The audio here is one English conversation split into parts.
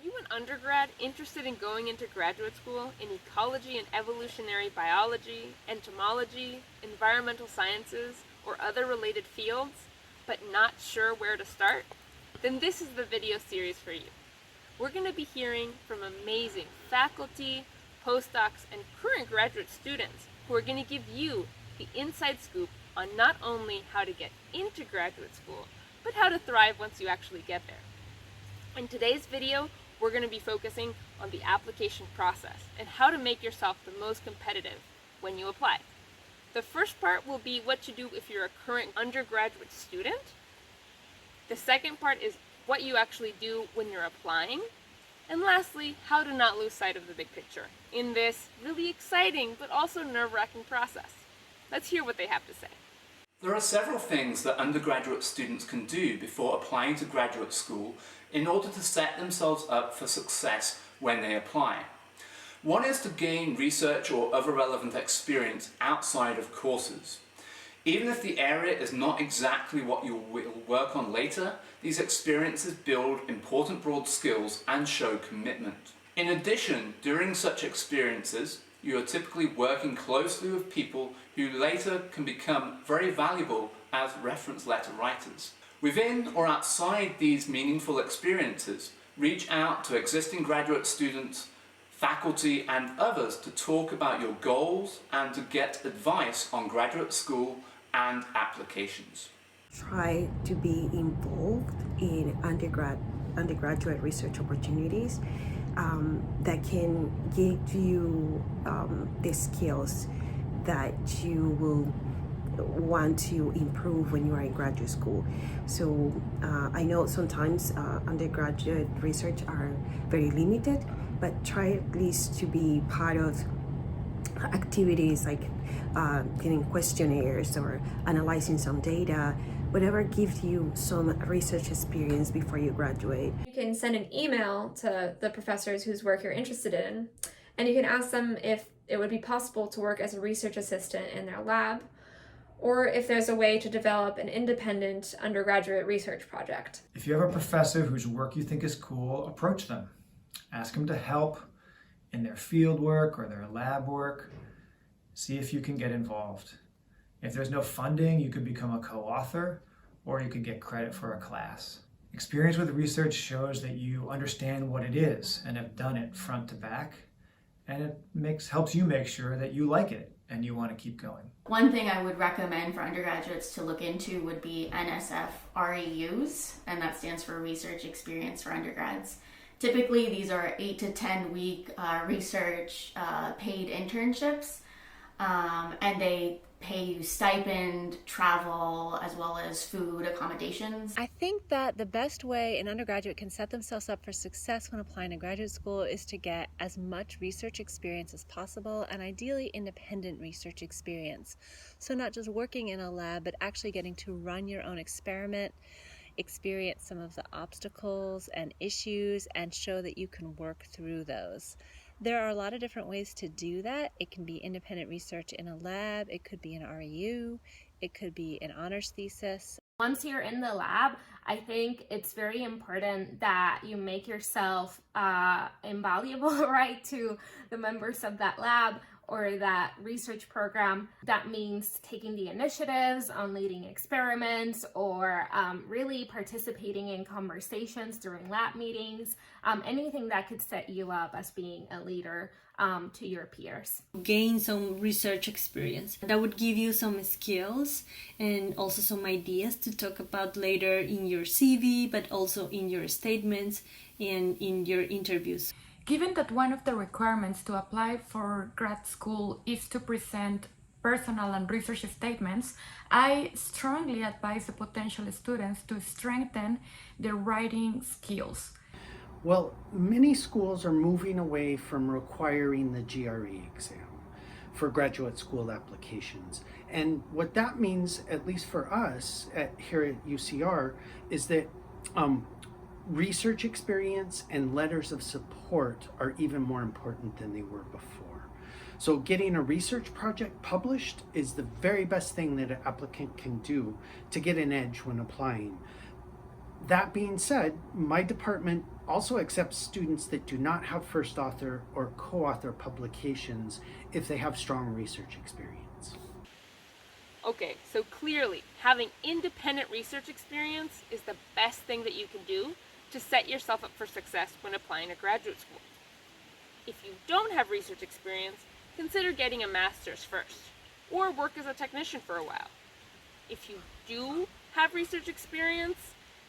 you an undergrad interested in going into graduate school in ecology and evolutionary biology, entomology, environmental sciences, or other related fields, but not sure where to start? Then this is the video series for you. We're going to be hearing from amazing faculty, postdocs, and current graduate students who are going to give you the inside scoop on not only how to get into graduate school, but how to thrive once you actually get there. In today's video, we're going to be focusing on the application process and how to make yourself the most competitive when you apply. The first part will be what you do if you're a current undergraduate student. The second part is what you actually do when you're applying. And lastly, how to not lose sight of the big picture in this really exciting but also nerve-wracking process. Let's hear what they have to say. There are several things that undergraduate students can do before applying to graduate school in order to set themselves up for success when they apply. One is to gain research or other relevant experience outside of courses. Even if the area is not exactly what you will work on later, these experiences build important broad skills and show commitment. In addition, during such experiences, you are typically working closely with people who later can become very valuable as reference letter writers. Within or outside these meaningful experiences, reach out to existing graduate students, faculty and others to talk about your goals and to get advice on graduate school and applications. Try to be involved in undergraduate research opportunities that can give you the skills that you will want to improve when you are in graduate school. So I know sometimes undergraduate research are very limited, but try at least to be part of activities like getting questionnaires or analyzing some data, whatever gives you some research experience before you graduate. You can send an email to the professors whose work you're interested in, and you can ask them if it would be possible to work as a research assistant in their lab, or if there's a way to develop an independent undergraduate research project. If you have a professor whose work you think is cool, approach them. Ask them to help in their field work or their lab work. See if you can get involved. If there's no funding, you could become a co-author, or you could get credit for a class. Experience with research shows that you understand what it is and have done it front to back, and it helps you make sure that you like it and you want to keep going. One thing I would recommend for undergraduates to look into would be NSF REUs, and that stands for Research Experience for Undergrads. Typically, these are 8 to 10 week research paid internships, and they pay you stipend, travel, as well as food, accommodations. I think that the best way an undergraduate can set themselves up for success when applying to graduate school is to get as much research experience as possible, and ideally independent research experience. So not just working in a lab, but actually getting to run your own experiment, experience some of the obstacles and issues, and show that you can work through those. There are a lot of different ways to do that. It can be independent research in a lab, it could be an REU, it could be an honors thesis. Once you're in the lab, I think it's very important that you make yourself invaluable, right, to the members of that lab or that research program. That means taking the initiatives on leading experiments or really participating in conversations during lab meetings, anything that could set you up as being a leader to your peers. Gain some research experience. That would give you some skills and also some ideas to talk about later in your CV, but also in your statements and in your interviews. Given that one of the requirements to apply for grad school is to present personal and research statements, I strongly advise the potential students to strengthen their writing skills. Well, many schools are moving away from requiring the GRE exam for graduate school applications. And what that means, at least for us here at UCR, is that research experience and letters of support are even more important than they were before. So getting a research project published is the very best thing that an applicant can do to get an edge when applying. That being said, my department also accepts students that do not have first author or co-author publications if they have strong research experience. Okay, so clearly, having independent research experience is the best thing that you can do to set yourself up for success when applying to graduate school. If you don't have research experience, consider getting a master's first, or work as a technician for a while. If you do have research experience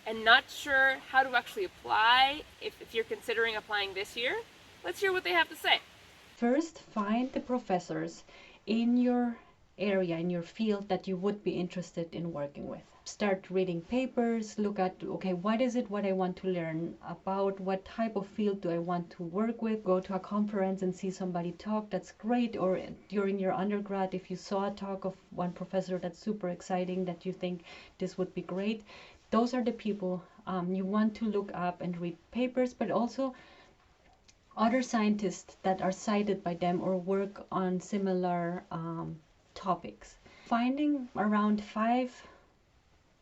and not sure how to actually apply, if you're considering applying this year, let's hear what they have to say. First, find the professors in your area, in your field that you would be interested in working with. Start reading papers, look at, okay, what is it what I want to learn about, what type of field do I want to work with. Go to a conference and see somebody talk, that's great. Or during your undergrad, if you saw a talk of one professor that's super exciting, that you think this would be great, those are the people you want to look up and read papers, but also other scientists that are cited by them or work on similar topics. Finding around 5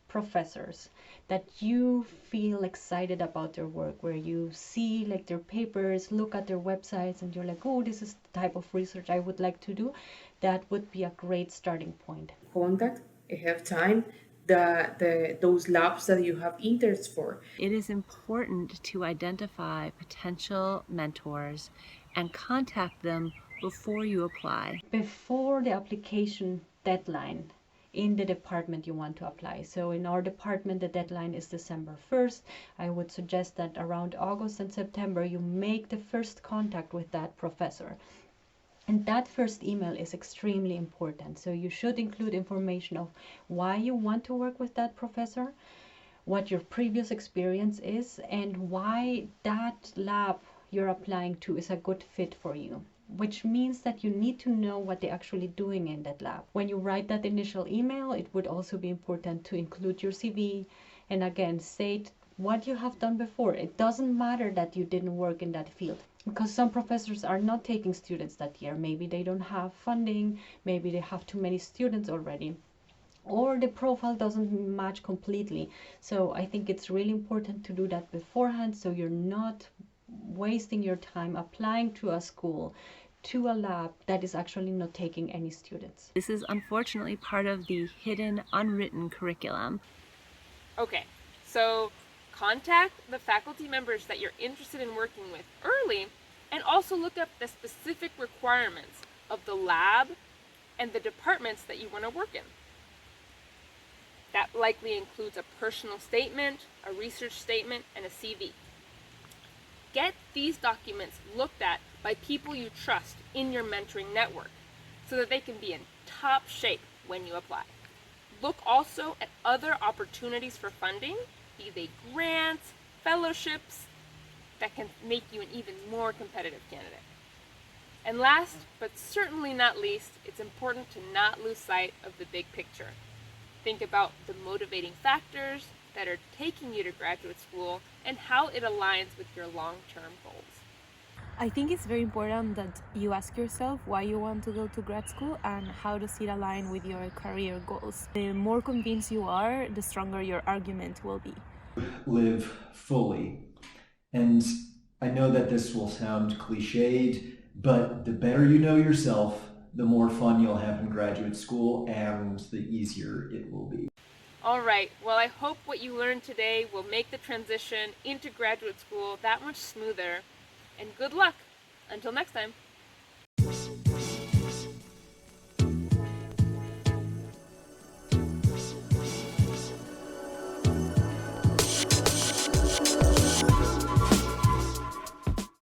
professors that you feel excited about their work, where you see like their papers, look at their websites, and you're like, oh, this is the type of research I would like to do, that would be a great starting point. Contact ahead of time those labs that you have interest for. It is important to identify potential mentors and contact them before you apply. Before the application deadline in the department you want to apply. So in our department, the deadline is December 1st. I would suggest that around August and September, you make the first contact with that professor. And that first email is extremely important. So you should include information of why you want to work with that professor, what your previous experience is, and why that lab you're applying to is a good fit for you. Which means that you need to know what they're actually doing in that lab. When you write that initial email, it would also be important to include your CV and again state what you have done before. It doesn't matter that you didn't work in that field, because some professors are not taking students that year. Maybe they don't have funding, maybe they have too many students already, or the profile doesn't match completely. So I think it's really important to do that beforehand, so you're not wasting your time applying to a school, to a lab that is actually not taking any students. This is unfortunately part of the hidden, unwritten curriculum. Okay, so contact the faculty members that you're interested in working with early, and also look up the specific requirements of the lab and the departments that you want to work in. That likely includes a personal statement, a research statement, and a CV. Get these documents looked at by people you trust in your mentoring network so that they can be in top shape when you apply. Look also at other opportunities for funding, be they grants, fellowships, that can make you an even more competitive candidate. And last, but certainly not least, it's important to not lose sight of the big picture. Think about the motivating factors that are taking you to graduate school and how it aligns with your long-term goals. I think it's very important that you ask yourself why you want to go to grad school and how does it align with your career goals. The more convinced you are, the stronger your argument will be. Live fully. And I know that this will sound cliched, but the better you know yourself, the more fun you'll have in graduate school and the easier it will be. All right, well, I hope what you learned today will make the transition into graduate school that much smoother. And good luck. Until next time.